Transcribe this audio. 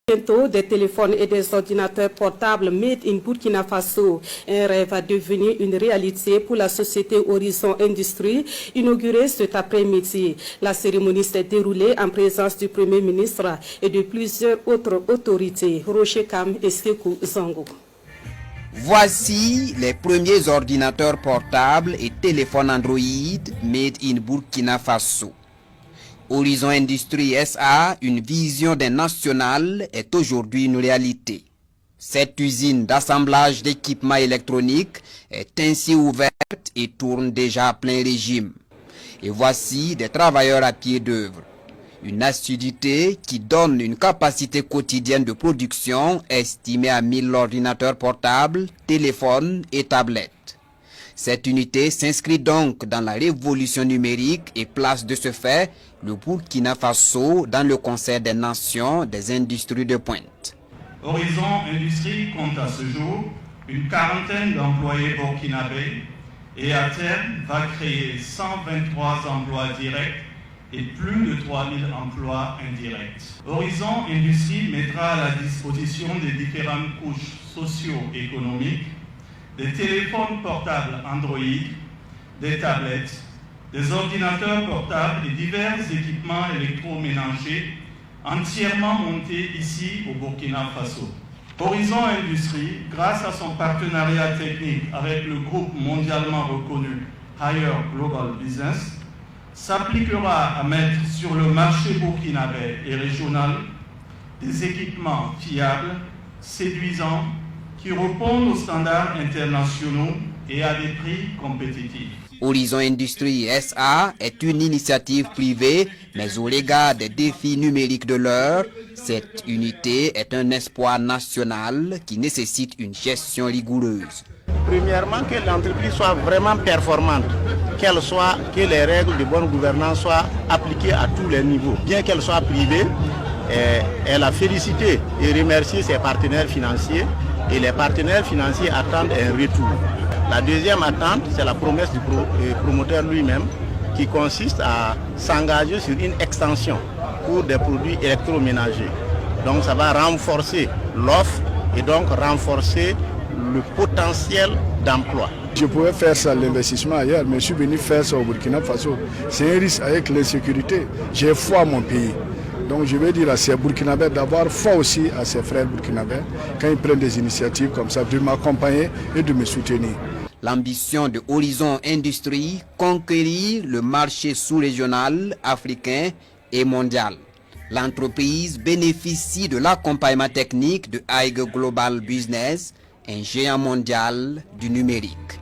Bientôt, des téléphones et des ordinateurs portables made in Burkina Faso. Un rêve a devenu une réalité pour la société Horizon Industrie, inaugurée cet après-midi. La cérémonie s'est déroulée en présence du Premier ministre et de plusieurs autres autorités. Rocher Kam et Sekou Zango. Voici les premiers ordinateurs portables et téléphones Android made in Burkina Faso. Horizon Industrie SA, une vision des nationales, est aujourd'hui une réalité. Cette usine d'assemblage d'équipements électroniques est ainsi ouverte et tourne déjà à plein régime. Et voici des travailleurs à pied d'œuvre. Une assiduité qui donne une capacité quotidienne de production estimée à 1000 ordinateurs portables, téléphones et tablettes. Cette unité s'inscrit donc dans la révolution numérique et place de ce fait le Burkina Faso dans le concert des nations des industries de pointe. Horizon Industrie compte à ce jour une quarantaine d'employés burkinabés et à terme va créer 123 emplois directs et plus de 3000 emplois indirects. Horizon Industrie mettra à la disposition des différentes couches socio-économiques des téléphones portables Android, des tablettes, des ordinateurs portables et divers équipements électroménagers entièrement montés ici au Burkina Faso. Horizon Industrie, grâce à son partenariat technique avec le groupe mondialement reconnu Higher Global Business, s'appliquera à mettre sur le marché burkinabé et régional des équipements fiables, séduisants, qui répondent aux standards internationaux et à des prix compétitifs. Horizon Industrie SA est une initiative privée, mais au regard des défis numériques de l'heure, cette unité est un espoir national qui nécessite une gestion rigoureuse. Premièrement, que l'entreprise soit vraiment performante, que les règles de bonne gouvernance soient appliquées à tous les niveaux. Bien qu'elle soit privée, elle a félicité et remercié ses partenaires financiers et les partenaires financiers attendent un retour. La deuxième attente, c'est la promesse du promoteur lui-même qui consiste à s'engager sur une extension pour des produits électroménagers. Donc ça va renforcer l'offre et donc renforcer le potentiel d'emploi. Je pouvais faire ça, l'investissement ailleurs, mais je suis venu faire ça au Burkina Faso. C'est un risque avec l'insécurité. J'ai foi à mon pays. Donc je vais dire à ces Burkinabés d'avoir foi aussi à ses frères burkinabés quand ils prennent des initiatives comme ça, de m'accompagner et de me soutenir. L'ambition de Horizon Industrie, conquérir le marché sous-régional, africain et mondial. L'entreprise bénéficie de l'accompagnement technique de Higher Global Business, un géant mondial du numérique.